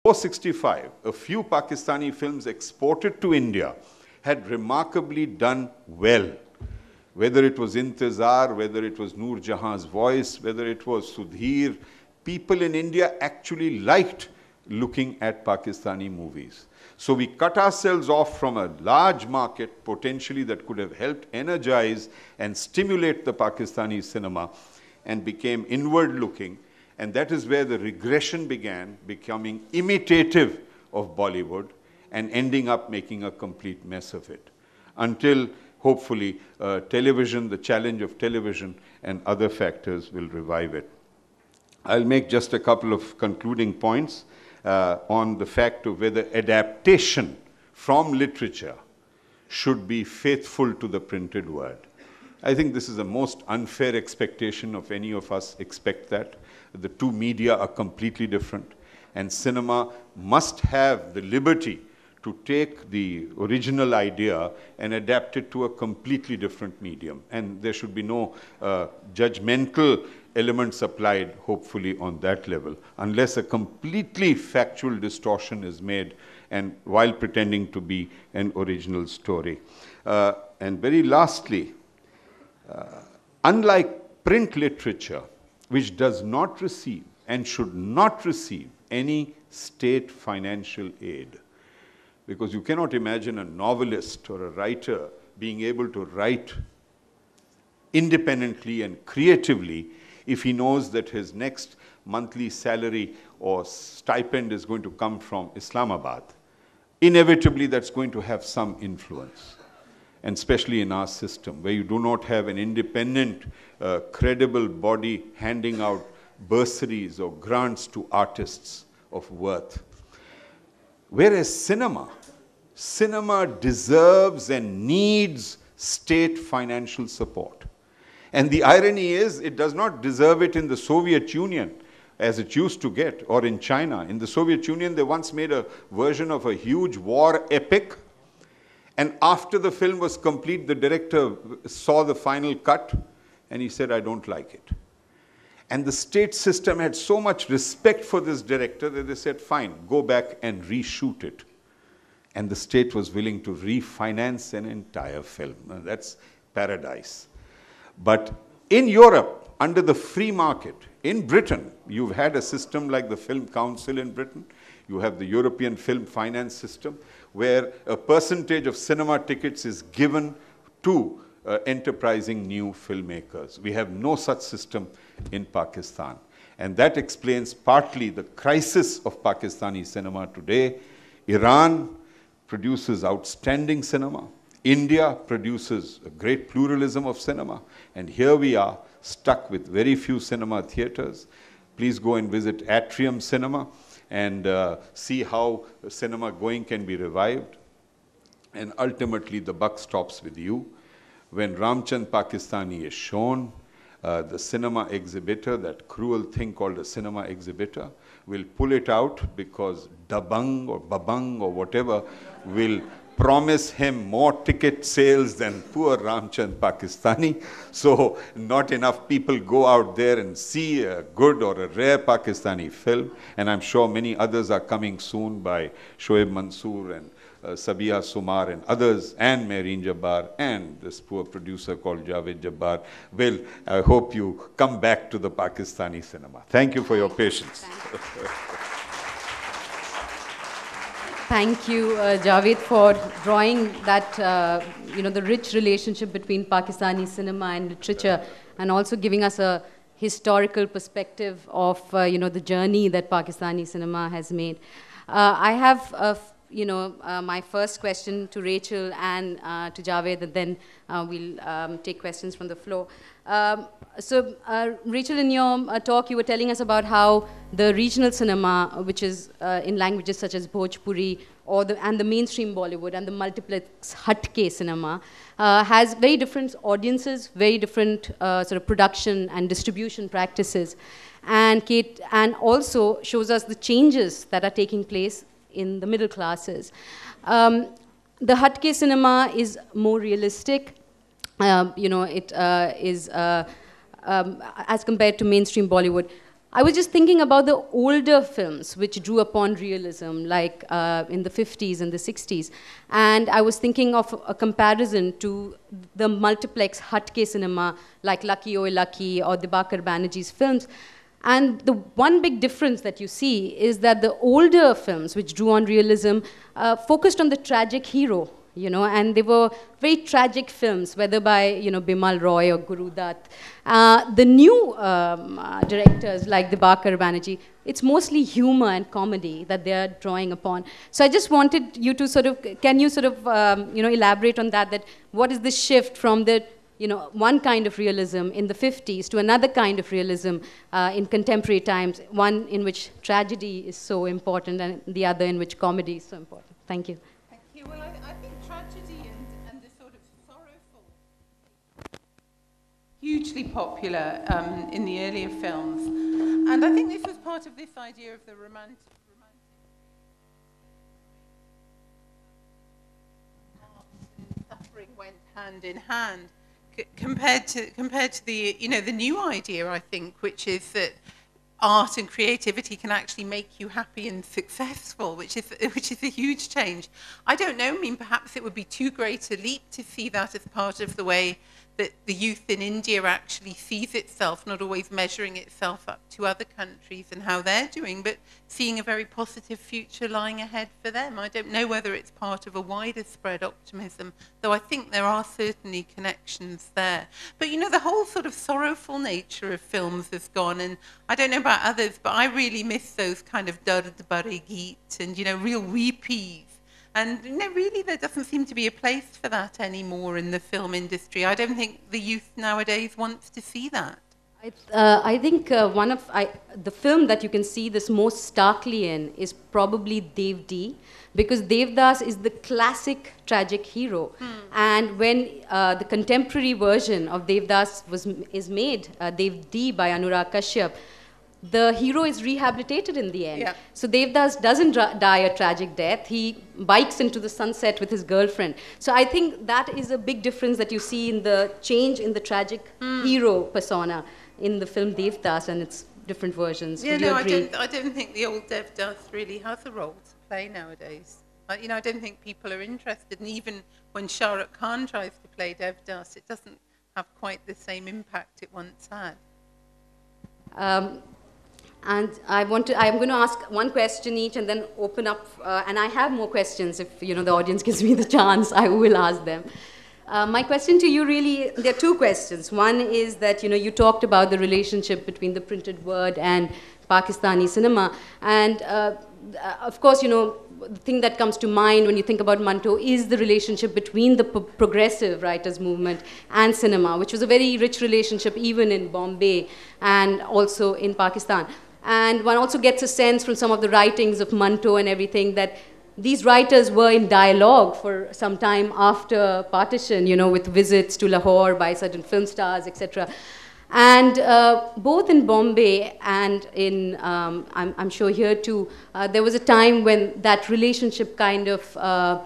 1965, a few Pakistani films exported to India had remarkably done well. Whether it was Intezar, whether it was Noor Jahan's Voice, whether it was Sudhir, people in India actually liked looking at Pakistani movies. So we cut ourselves off from a large market, potentially, that could have helped energize and stimulate the Pakistani cinema, and became inward-looking. And that is where the regression began, becoming imitative of Bollywood and ending up making a complete mess of it. Until, hopefully, television, the challenge of television and other factors will revive it. I'll make just a couple of concluding points on the fact of whether adaptation from literature should be faithful to the printed word. I think this is the most unfair expectation of any of us expect that. The two media are completely different, and cinema must have the liberty to take the original idea and adapt it to a completely different medium. And there should be no judgmental elements applied, hopefully, on that level, unless a completely factual distortion is made, and while pretending to be an original story. And very lastly, unlike print literature, which does not receive and should not receive any state financial aid, because you cannot imagine a novelist or a writer being able to write independently and creatively if he knows that his next monthly salary or stipend is going to come from Islamabad. Inevitably, that's going to have some influence. And especially in our system, where you do not have an independent, credible body handing out bursaries or grants to artists of worth. Whereas cinema deserves and needs state financial support. And the irony is, it does not deserve it in the Soviet Union, as it used to get, or in China. In the Soviet Union, they once made a version of a huge war epic. And after the film was complete, the director saw the final cut, and he said, I don't like it. And the state system had so much respect for this director that they said, fine, go back and reshoot it. And the state was willing to refinance an entire film. Now, that's paradise. But in Europe, under the free market, in Britain, you've had a system like the Film Council in Britain. You have the European Film Finance System, where a percentage of cinema tickets is given to enterprising new filmmakers. We have no such system in Pakistan. And that explains partly the crisis of Pakistani cinema today. Iran produces outstanding cinema. India produces a great pluralism of cinema. And here we are, stuck with very few cinema theaters. Please go and visit Atrium Cinema and see how cinema going can be revived. And ultimately, the buck stops with you. When Ramchand Pakistani is shown, the cinema exhibitor, that cruel thing called a cinema exhibitor, will pull it out because Dabang or Babang or whatever will promise him more ticket sales than poor Ramchand Pakistani. So not enough people go out there and see a good or a rare Pakistani film. And I'm sure many others are coming soon by Shoaib Mansoor and Sabiha Sumar and others, and Mehreen Jabbar, and this poor producer called Javed Jabbar. Well, I hope you come back to the Pakistani cinema. Thank you for your patience. Thank you, Javed, for drawing that, the rich relationship between Pakistani cinema and literature, and also giving us a historical perspective of, the journey that Pakistani cinema has made. I have, my first question to Rachel and to Javed, and then we'll take questions from the floor. Rachel, in your talk, you were telling us about how the regional cinema, which is in languages such as Bhojpuri, and the mainstream Bollywood and the multiplex Hatke cinema, has very different audiences, very different sort of production and distribution practices, and also shows us the changes that are taking place in the middle classes. The Hatke cinema is more realistic. It is as compared to mainstream Bollywood. I was just thinking about the older films which drew upon realism, like in the 50s and the 60s. And I was thinking of a comparison to the multiplex Hatke cinema, like Lucky Oy Lucky or Dibakar Banerjee's films. And the one big difference that you see is that the older films which drew on realism focused on the tragic hero, and they were very tragic films, whether by, Bimal Roy or Guru Dutt. The new directors like Dibakar Banerjee, it's mostly humor and comedy that they are drawing upon. So I just wanted you to can you elaborate on that what is the shift from the, one kind of realism in the 50s to another kind of realism in contemporary times, one in which tragedy is so important and the other in which comedy is so important. Thank you. Thank you. Well, I think tragedy and the sort of sorrowful, hugely popular in the earlier films. And I think this was part of this idea of the romantic suffering went hand in hand. Compared to the the new idea, I think, which is that art and creativity can actually make you happy and successful, which is a huge change. I don't know. I mean, perhaps it would be too great a leap to see that as part of the way that the youth in India actually sees itself, not always measuring itself up to other countries and how they're doing, but seeing a very positive future lying ahead for them. I don't know whether it's part of a wider spread optimism, though I think there are certainly connections there. But the whole sort of sorrowful nature of films has gone, and I don't know about others, but I really miss those kind of Dard Bhare Geet and real weepies. And really, there doesn't seem to be a place for that anymore in the film industry. I don't think the youth nowadays wants to see that. I think the film that you can see this most starkly in is probably Dev D, because Devdas is the classic tragic hero. And when the contemporary version of Devdas is made, Dev D by Anurag Kashyap, the hero is rehabilitated in the end. Yeah. So Devdas doesn't die a tragic death. He bikes into the sunset with his girlfriend. So I think that is a big difference that you see in the change in the tragic hero persona in the film Devdas and its different versions. Yeah, no, I don't think the old Devdas really has a role to play nowadays. I don't think people are interested. And even when Shah Rukh Khan tries to play Devdas, it doesn't have quite the same impact it once had. And I'm going to ask one question each and then open up, and I have more questions. If the audience gives me the chance, I will ask them. My question to you really, there are two questions. One is that you talked about the relationship between the printed word and Pakistani cinema, and of course the thing that comes to mind when you think about Manto is the relationship between the progressive writers movement and cinema, which was a very rich relationship even in Bombay and also in Pakistan. And one also gets a sense from some of the writings of Manto and everything that these writers were in dialogue for some time after partition, with visits to Lahore by certain film stars, etc. And both in Bombay and in, I'm sure here too, there was a time when that relationship kind of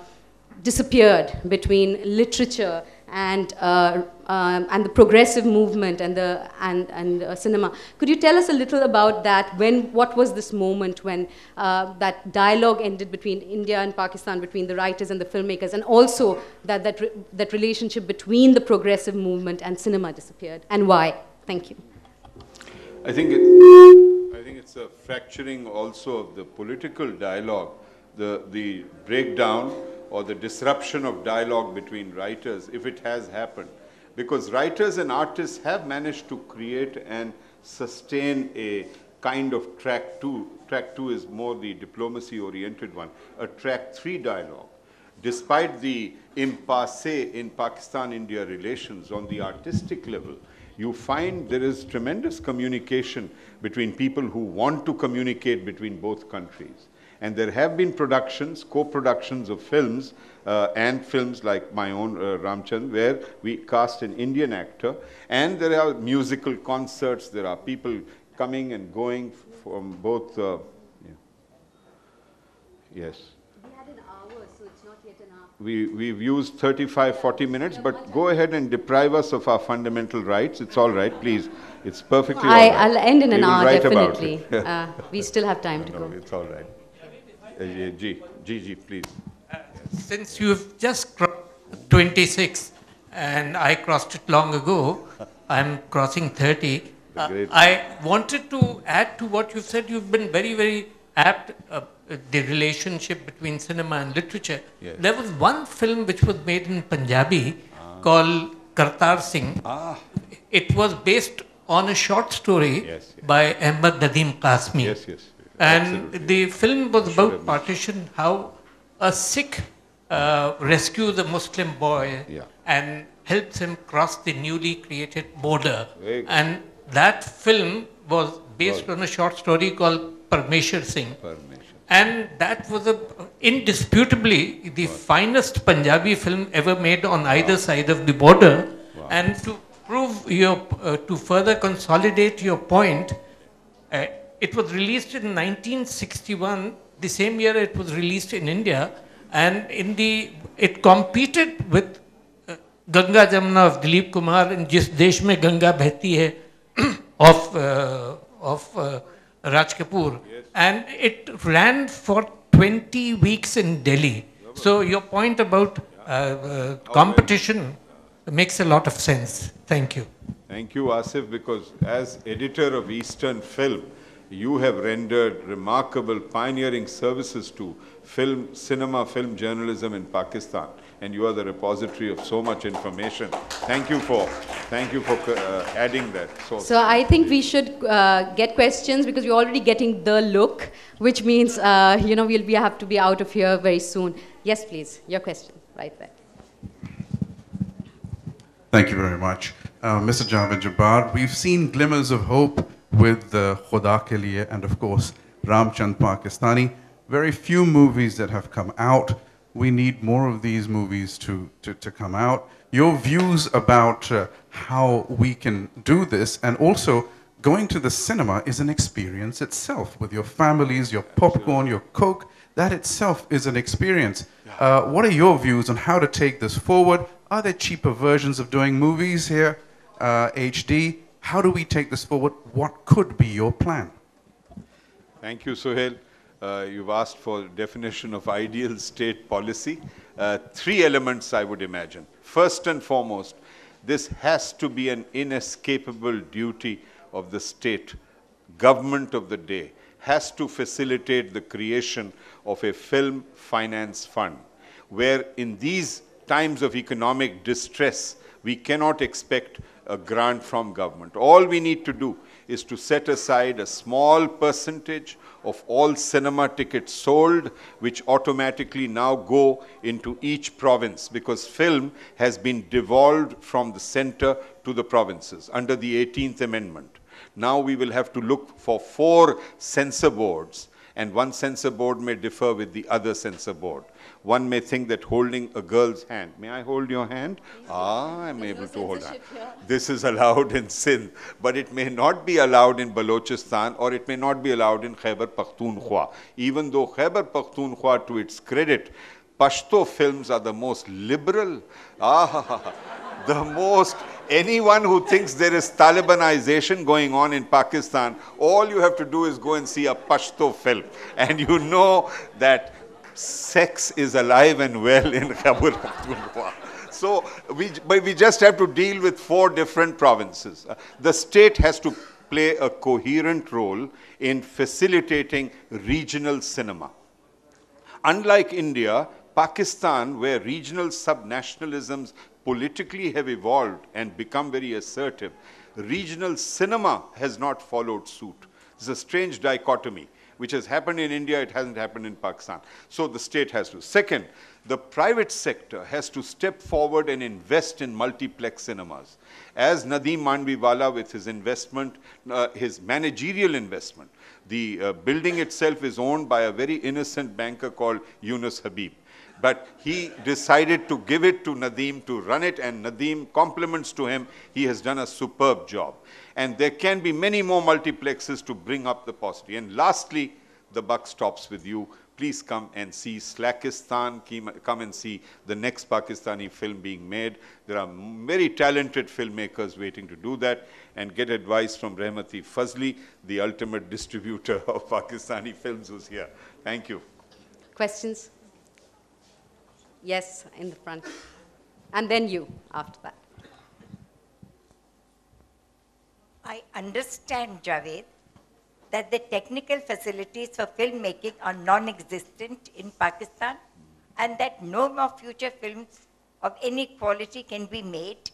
disappeared between literature and the progressive movement and cinema. Could you tell us a little about that? What was this moment when that dialogue ended between India and Pakistan, between the writers and the filmmakers, and also that relationship between the progressive movement and cinema disappeared, and why? Thank you. I think it's a fracturing also of the political dialogue, the breakdown or the disruption of dialogue between writers, if it has happened. Because writers and artists have managed to create and sustain a kind of track two. Track two is more the diplomacy-oriented one, a track three dialogue. Despite the impasse in Pakistan-India relations on the artistic level, you find there is tremendous communication between people who want to communicate between both countries. And there have been productions, co-productions of films, and films like my own Ramchand, where we cast an Indian actor. And there are musical concerts, there are people coming and going from both, yes. We We've used 35, 40 minutes, but go ahead and deprive us of our fundamental rights. It's all right, please. It's perfectly all right. I'll end in We an will hour, write about definitely. it. We still have time to go. It's all right. G, please. Since you've just crossed 26 and I crossed it long ago, I'm crossing 30. I wanted to add to what you've said. You've been very, very apt, the relationship between cinema and literature. Yes. There was one film which was made in Punjabi called Kartar Singh. It was based on a short story by Ahmad Nadeem Qasmi. Yes, yes. And Absolutely. the film was about partition, how a Sikh rescues a Muslim boy and helps him cross the newly created border. And that film was based on a short story called Parmeshwar Singh. And that was indisputably the finest Punjabi film ever made on either side of the border. And to prove to further consolidate your point, it was released in 1961, the same year it was released in India, and it competed with Ganga Jamna of Dilip Kumar and Jis Desh Mein Ganga Behti Hai of Raj Kapoor. And it ran for 20 weeks in Delhi. So your point about competition makes a lot of sense. Thank you. Thank you, Asif, because as editor of Eastern Film, you have rendered remarkable pioneering services to cinema, film journalism in Pakistan, and you are the repository of so much information. Thank you for adding that. So I think we should get questions, because we're already getting the look, which means we have to be out of here very soon. Yes, please, your question right there. Thank you very much. Mr. Javed Jabbar, we've seen glimmers of hope with Khuda Ke Liye and, of course, Ramchand Pakistani. Very few movies that have come out. We need more of these movies to come out. Your views about how we can do this, and also going to the cinema is an experience itself with your families, your popcorn, your Coke. That itself is an experience. What are your views on how to take this forward? Are there cheaper versions of doing movies here, HD? How do we take this forward? What could be your plan? Thank you, Sohail. You've asked for definition of ideal state policy. Three elements, I would imagine. First and foremost, this has to be an inescapable duty of the state. Government of the day has to facilitate the creation of a film finance fund, where in these times of economic distress, we cannot expect a grant from government. All we need to do is to set aside a small percentage of all cinema tickets sold, which automatically now go into each province, because film has been devolved from the center to the provinces under the 18th Amendment. Now we will have to look for 4 censor boards, and one censor board may differ with the other censor board. One may think that holding a girl's hand, may I hold your hand? I'm able to hold hand. This is allowed in Sindh, but it may not be allowed in Balochistan, or it may not be allowed in Khyber Pakhtunkhwa. Even though Khyber Pakhtunkhwa, to its credit, Pashto films are the most liberal. Anyone who thinks there is Talibanization going on in Pakistan, all you have to do is go and see a Pashto film, and you know that sex is alive and well in Khyber Pakhtunkhwa. So we just have to deal with 4 different provinces. The state has to play a coherent role in facilitating regional cinema. Unlike India, Pakistan, where regional subnationalisms politically have evolved and become very assertive, regional cinema has not followed suit. It's a strange dichotomy. Which has happened in India, it hasn't happened in Pakistan. So the state has to. Second, the private sector has to step forward and invest in multiplex cinemas. As Nadeem Mandviwala, with his investment, his managerial investment, the building itself is owned by a very innocent banker called Yunus Habib. But he decided to give it to Nadeem to run it, and Nadeem, compliments to him, he has done a superb job. And there can be many more multiplexes to bring up the paucity. And lastly, the buck stops with you. please come and see Slackistan, come and see the next Pakistani film being made. There are very talented filmmakers waiting to do that, and get advice from Rahmati Fazli, the ultimate distributor of Pakistani films, who's here. Thank you. Questions? Yes, in the front. And then you, after that. I understand, Javed, that the technical facilities for filmmaking are non-existent in Pakistan, and that no more future films of any quality can be made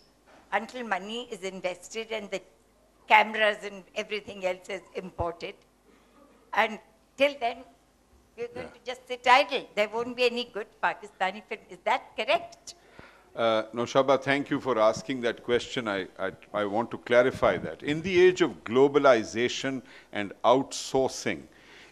until money is invested and the cameras and everything else is imported. And till then, we're going to just sit idle. There won't be any good Pakistani film. Is that correct? No, Shaba, thank you for asking that question. I want to clarify that. In the age of globalization and outsourcing,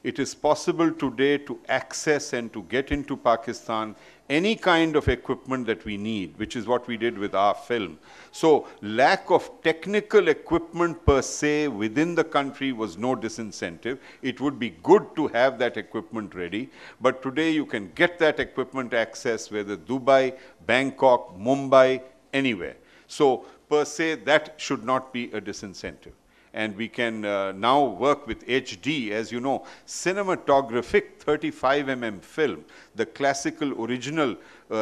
it is possible today to access and to get into Pakistan any kind of equipment that we need, which is what we did with our film. So lack of technical equipment per se within the country was no disincentive. It would be good to have that equipment ready, but today you can get that equipment access whether Dubai, Bangkok, Mumbai, anywhere. So per se, that should not be a disincentive. And we can now work with HD, as you know, cinematographic 35mm film, the classical original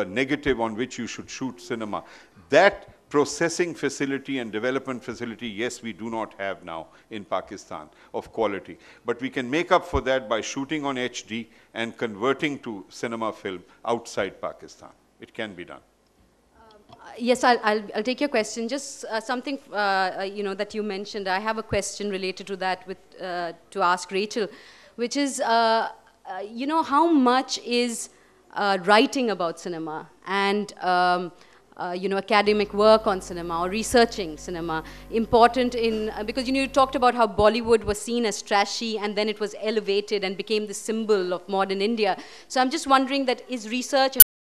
negative on which you should shoot cinema. That processing facility and development facility, yes, we do not have now in Pakistan of quality. But we can make up for that by shooting on HD and converting to cinema film outside Pakistan. It can be done. Yes, I'll take your question. Just something you know that you mentioned. I have a question related to that to ask Rachel, which is you know, how much is writing about cinema and you know, academic work on cinema or researching cinema important in, because you know, you talked about how Bollywood was seen as trashy and then it was elevated and became the symbol of modern India. So I'm just wondering that is research and